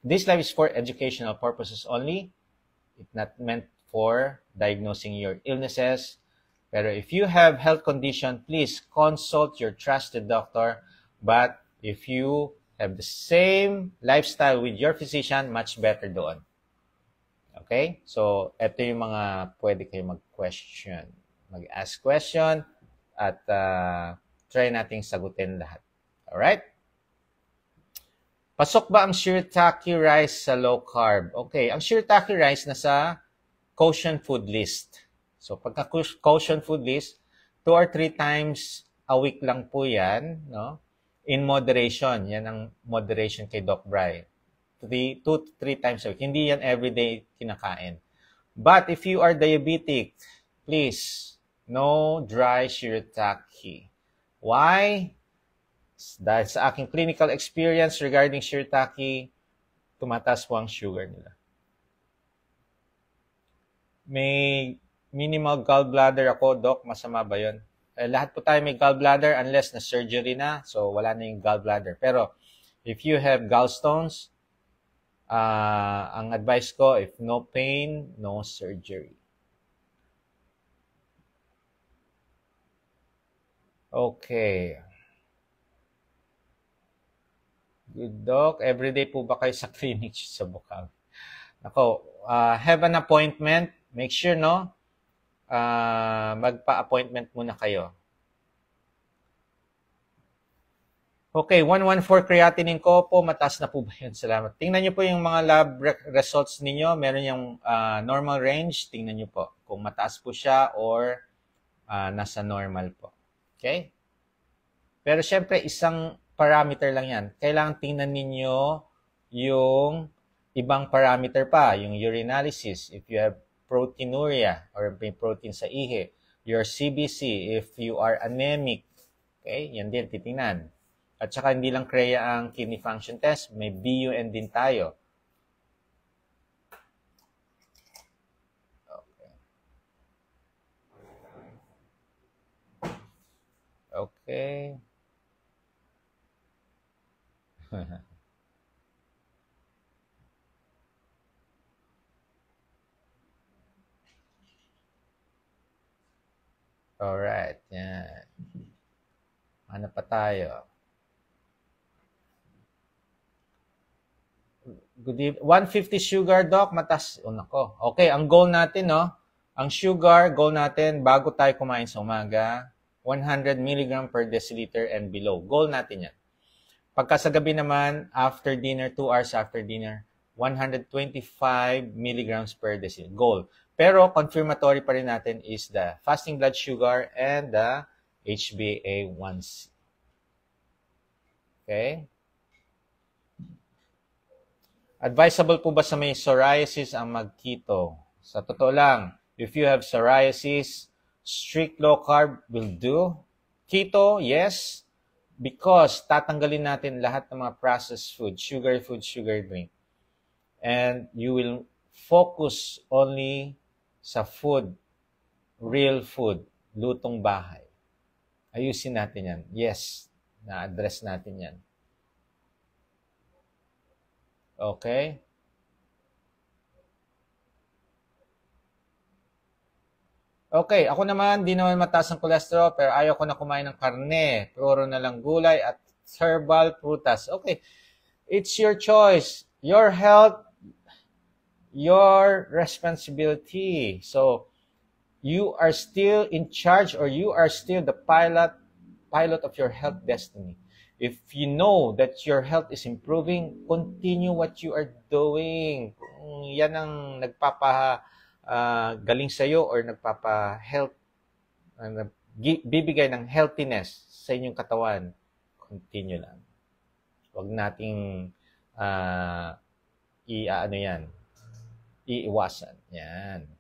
This live is for educational purposes only. It's not meant for diagnosing your illnesses. Pero if you have health condition, please consult your trusted doctor. But if you have the same lifestyle with your physician, much better doon. Okay? So, ito yung mga pwede kayo mag-question. Mag-ask question at try nating sagutin lahat. Alright? Pasok ba ang shirataki rice sa low carb? Okay, ang shirataki rice nasa Koshin food list. So, pagka Koshin food list, 2 or 3 times a week lang po yan, no? In moderation. Yan ang moderation kay Doc Bry. 2 to 3 times a week. Hindi yan everyday kinakain. But if you are diabetic, please, no dry shirataki. Why? Dahil sa aking clinical experience regarding shirataki, tumataas po ang sugar nila. May minimal gallbladder ako, Doc. Masama ba yun? Lahat po tayo may gallbladder unless na surgery na. So, wala na yung gallbladder. Pero, if you have gallstones, ang advice ko, if no pain, no surgery. Okay. Good, Doc. Everyday po ba kayo sa clinic sa Bukaw? Ako, have an appointment. Make sure, no? Magpa-appointment muna kayo. Okay, 114 creatinine ko po. Mataas na po ba yun? Salamat. Tingnan nyo po yung mga lab results ninyo. Meron yung normal range. Tingnan nyo po kung mataas po siya or nasa normal po. Okay? Pero syempre, isang parameter lang yan. Kailangan tingnan ninyo yung ibang parameter pa, yung urinalysis, if you have proteinuria or may protein sa ihi, your CBC, if you are anemic, okay, yan din titingnan. At saka hindi lang CREA ang kidney function test, may BUN din tayo. Okay. Alright, yan. Ano pa tayo? Good evening. 150 sugar, Doc. Matas. Oh, nako. Okay, ang goal natin, no? Ang sugar, goal natin, bago tayo kumain sa umaga, 100 mg per deciliter and below. Goal natin yan. Pagka sa gabi naman, after dinner, 2 hours after dinner, 125 mg per deciliter. Goal. Pero confirmatory pa rin natin is the fasting blood sugar and the HbA1c. Okay? Advisable po ba sa may psoriasis ang mag-keto? Sa totoo lang, if you have psoriasis, strict low carb will do. Keto, yes, because tatanggalin natin lahat ng mga processed food, sugar drink. And you will focus only sa food, real food, lutong bahay. Ayusin natin yan. Yes, na-address natin yan. Okay? Okay, ako naman, di naman mataas ang cholesterol, pero ayaw ko na kumain ng karne. Puro na lang gulay at herbal prutas. Okay, it's your choice. Your health, your responsibility. So, you are still in charge or you are still the pilot of your health destiny. If you know that your health is improving, continue what you are doing. Kung yan ang galing sa'yo or nagpapa-health, bibigay ng healthiness sa inyong katawan, continue lang. Huwag nating iiwasan. Yan.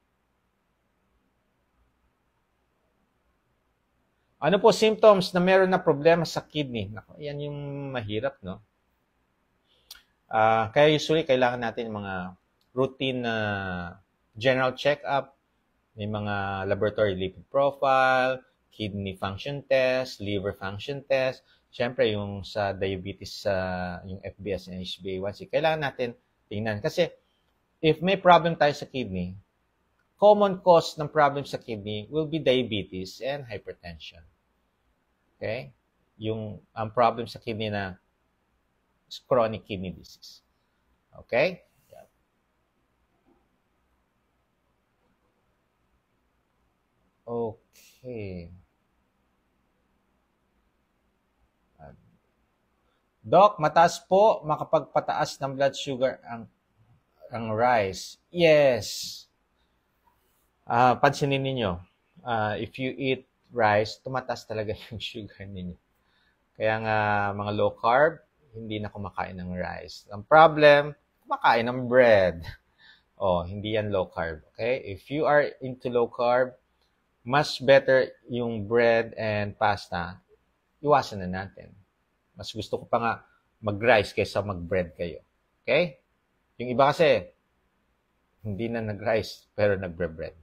Ano po symptoms na meron na problema sa kidney? Naku, yan yung mahirap, no? Kaya usually, kailangan natin mga routine na general check-up, may mga laboratory lipid profile, kidney function test, liver function test. Siyempre, yung sa diabetes, yung FBS and HbA1c, kailangan natin tingnan. Kasi, if may problem tayo sa kidney, common cause ng problem sa kidney will be diabetes and hypertension. Okay? Ang problem sa kidney na chronic kidney disease. Okay? Okay. Doc, mataas po makapagpataas ng blood sugar ang rice. Yes. Pansinin ninyo, if you eat rice, tumataas talaga yung sugar ninyo. Kaya nga, mga low carb, hindi na kumakain ng rice. Ang problem, kumakain ng bread. Hindi yan low carb. Okay? If you are into low carb, mas better yung bread and pasta, iwasan na natin. Mas gusto ko pa nga mag-rice kaysa mag-bread kayo. Okay? Yung iba kasi, hindi na nag-rice, pero nagbre-bread.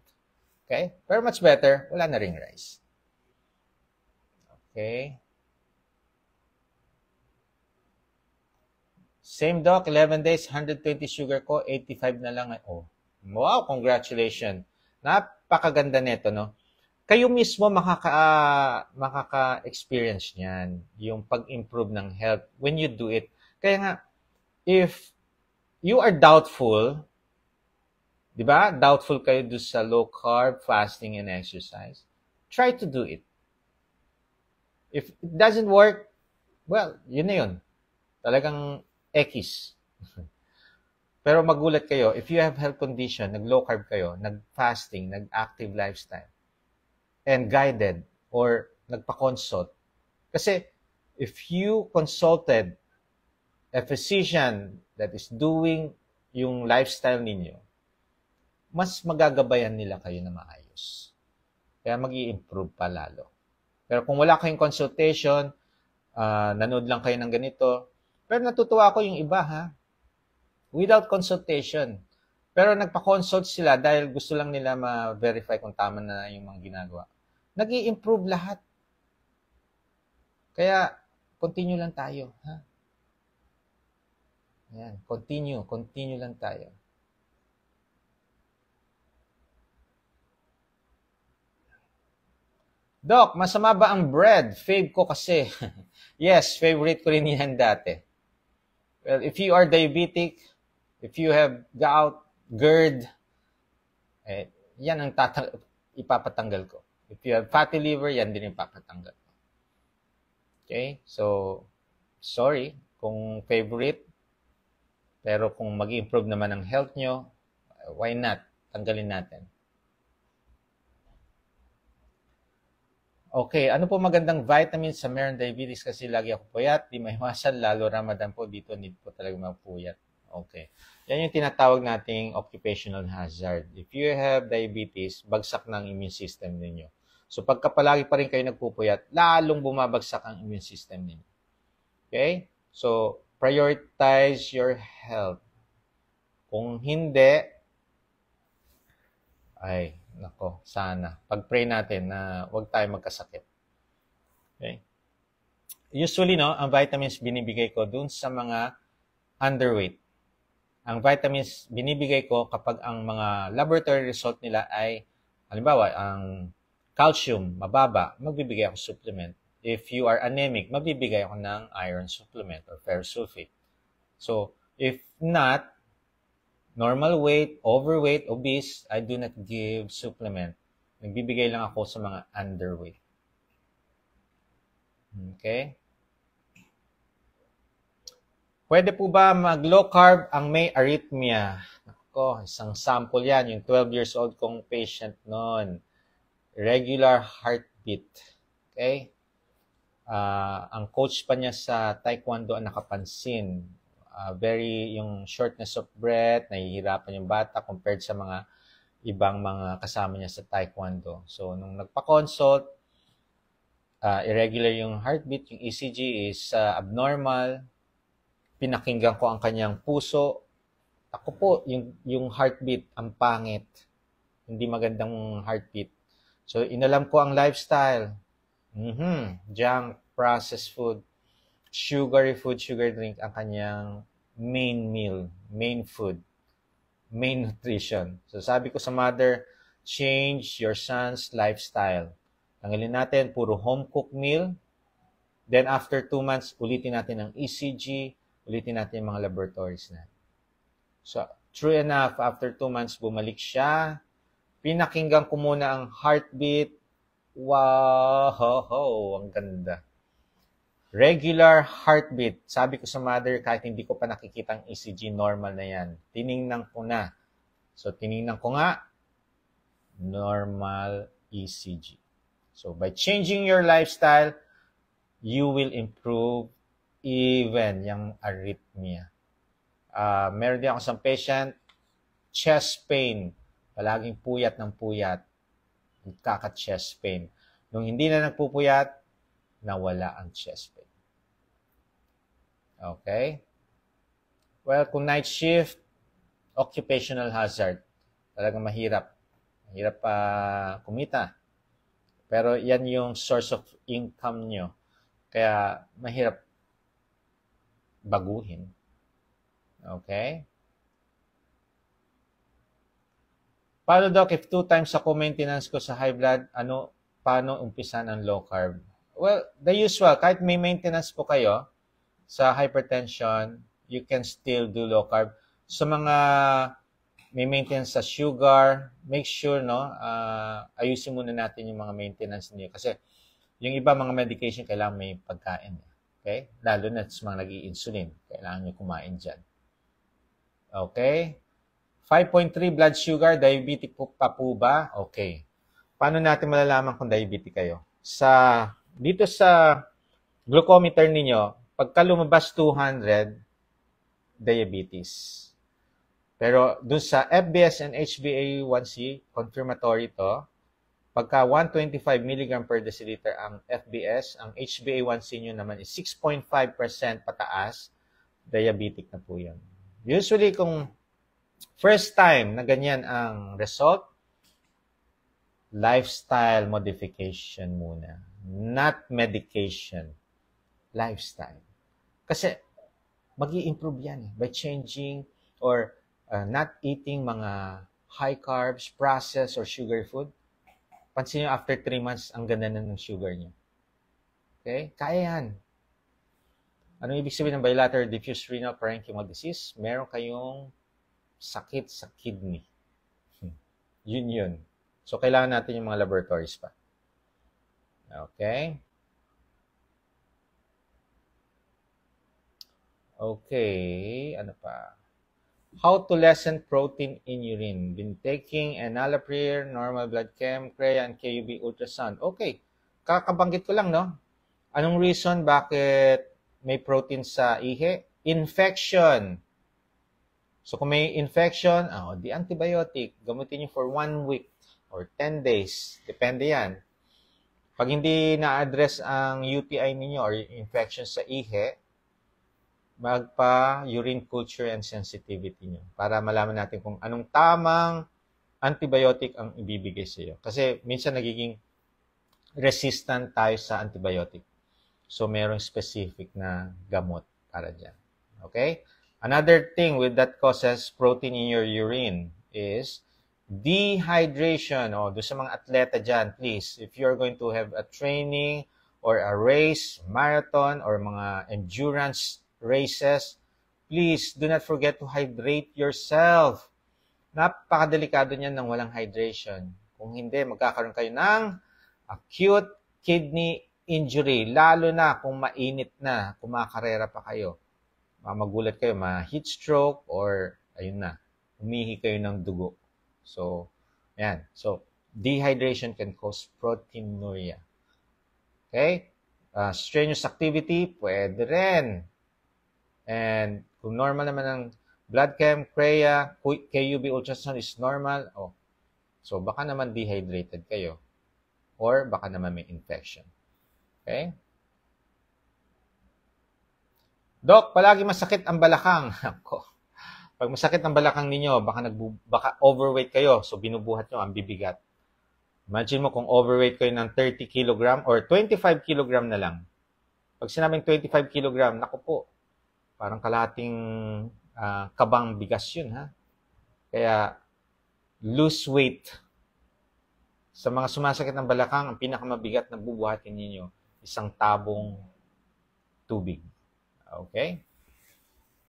Okay? Pero much better, wala na ring rice. Okay? Same doc, 11 days, 120 sugar ko, 85 na lang. Wow, congratulations. Napakaganda nito, no? Kayo mismo makaka-experience niyan, yung pag-improve ng health when you do it. Kaya nga, if you are doubtful, di ba? Doubtful kayo do sa low carb, fasting, and exercise, try to do it. If it doesn't work, well, yun na yun. Talagang X. Pero magulat kayo, if you have health condition, nag-low carb kayo, nag-fasting, nag-active lifestyle, and guided or nagpa-consult. Kasi if you consulted a physician that is doing yung lifestyle ninyo, mas magagabayan nila kayo na maayos. Kaya mag-i-improve pa lalo. Pero kung wala kayong consultation, nanood lang kayo ng ganito, pero natutuwa ako yung iba ha, without consultation. Pero nagpa-consult sila dahil gusto lang nila ma-verify kung tama na yung mga ginagawa. Nag-i-improve lahat. Kaya, continue lang tayo. Ha? Ayan, continue lang tayo. Doc, masama ba ang bread? Fave ko kasi. Yes, favorite ko rin yan dati. Well, if you are diabetic, if you have gout, GERD, yan ang ipapatanggal ko. If you have fatty liver, yan din yung papatanggal ko. Okay? So, sorry kung favorite. Pero kung mag-improve naman ang health nyo, why not? Tanggalin natin. Okay, ano po magandang vitamins sa meron diabetes kasi lagi ako puyat, di maiwasan, lalo Ramadan po dito, need po talaga mapuyat. Okay. Yan yung tinatawag nating occupational hazard. If you have diabetes, bagsak ng immune system ninyo. So pagka palagi pa rin kayo nagpupuyat, lalong bumabagsak ang immune system ninyo. Okay? So, prioritize your health. Kung hindi, ay, nako, sana. Pag-pray natin na huwag tayo magkasakit. Okay? Usually, no, ang vitamins binibigay ko dun sa mga underweight. Ang vitamins binibigay ko kapag ang mga laboratory result nila ay, halimbawa, ang calcium, mababa, magbibigay ako supplement. If you are anemic, magbibigay ako ng iron supplement or ferrous sulfate. So, if not, normal weight, overweight, obese, I do not give supplement. Nagbibigay lang ako sa mga underweight. Okay? Pwede po ba mag-low carb ang may arrhythmia? Ako, isang sample yan, yung 12 years old kong patient noon. Regular heartbeat. Okay? Ang coach pa niya sa taekwondo ang nakapansin. Yung shortness of breath, nahihirapan yung bata compared sa mga ibang mga kasama niya sa taekwondo. So, nung nagpa-consult, irregular yung heartbeat, yung ECG is abnormal. Pinakinggan ko ang kanyang puso. Ako po, yung heartbeat, ang pangit. Hindi magandang heartbeat. So, inalam ko ang lifestyle. Junk, processed food, sugary food, sugar drink ang kanyang main meal, main food, main nutrition. So sabi ko sa mother, change your son's lifestyle. Tanggalin natin, puro home-cooked meal. Then after 2 months, ulitin natin ang ECG, ulitin natin yung mga laboratories na. So, true enough, after 2 months, bumalik siya. Pinakinggan ko muna ang heartbeat. Wow, ang ganda. Regular heartbeat. Sabi ko sa mother, kahit hindi ko pa nakikita ang ECG, normal na yan. Tiningnan ko na. So, tiningnan ko nga, normal ECG. So, by changing your lifestyle, you will improve even yung arrhythmia. Meron din ako isang patient, chest pain. Palaging puyat ng puyat. Kaka-chest pain. Nung hindi na nagpupuyat, nawala ang chest pain. Okay? Well, kung night shift, occupational hazard. Talagang mahirap. Mahirap pa kumita. Pero yan yung source of income nyo. Kaya mahirap baguhin. Okay? Paano, Doc, if 2 times ako maintenance ko sa high blood, paano umpisan ang low carb? Well, the usual, kahit may maintenance po kayo sa hypertension, you can still do low carb. Sa mga may maintenance sa sugar, make sure, ayusin muna natin yung mga maintenance niyo. Kasi yung iba mga medication, kailangan may pagkain. Okay? Lalo na sa mga nag-i-insulin. Kailangan nyo kumain dyan. Okay? 5.3 blood sugar, diabetic po pa po ba? Okay. Paano natin malalaman kung diabetic kayo? Dito sa glucometer ninyo, pagka lumabas 200, diabetes. Pero dun sa FBS and HbA1c, confirmatory to, pagka 125 mg per deciliter ang FBS, ang HbA1c nyo naman is 6.5% pataas, diabetic na po yun. Usually, kung first time na ganyan ang result, lifestyle modification muna. Not medication. Lifestyle. Kasi, mag-i-improve yan by changing or not eating mga high carbs, processed, or sugar food. Pansin nyo, after 3 months, ang ganda na ng sugar nyo. Okay? Kaya yan. Anong ibig sabihin ng bilateral diffuse renal parenchymal disease? Meron kayong sakit sa kidney. Yun. So, kailangan natin yung mga laboratories pa. Okay? Okay. Ano pa? How to lessen protein in urine. Been taking enalapril, normal blood chem, CREA, and KUB ultrasound. Okay. Kakabanggit ko lang, no? Anong reason bakit may protein sa ihi? Infection. So, kung may infection, di antibiotic. Gamitin nyo for 1 week or 10 days. Depende yan. Pag hindi na-address ang UTI ninyo or infection sa ihi, magpa-urine culture and sensitivity nyo para malaman natin kung anong tamang antibiotic ang ibibigay sa iyo. Kasi minsan nagiging resistant tayo sa antibiotic. So, merong specific na gamot para dyan. Okay? Another thing with that causes protein in your urine is dehydration. Doon sa mga atleta dyan, please, if you're going to have a training or a race, marathon, or mga endurance races, please do not forget to hydrate yourself. Napakadelikado niyan ng walang hydration. Kung hindi, magkakaroon kayo ng acute kidney injury, lalo na kung mainit na, kumakarera pa kayo. Magulat kayo, ma-heat stroke, or ayun na, umihi kayo ng dugo. So, yan. So, dehydration can cause proteinuria. Okay? Strenuous activity, pwede rin. And kung normal naman ang blood chem, CREA, KUB ultrasound is normal, so baka naman dehydrated kayo. Or baka naman may infection. Okay? Doc, palagi masakit ang balakang. Pag masakit ang balakang ninyo, baka overweight kayo, so binubuhat nyo ang bibigat. Imagine mo kung overweight kayo ng 30 kg or 25 kg na lang. Pag sinabing 25 kg, naku po, Parang kalahating kabang bigas yun, ha? Kaya, lose weight. Sa mga sumasakit ng balakang, ang pinakamabigat na bubuhatin ninyo, isang tabong tubig. Okay?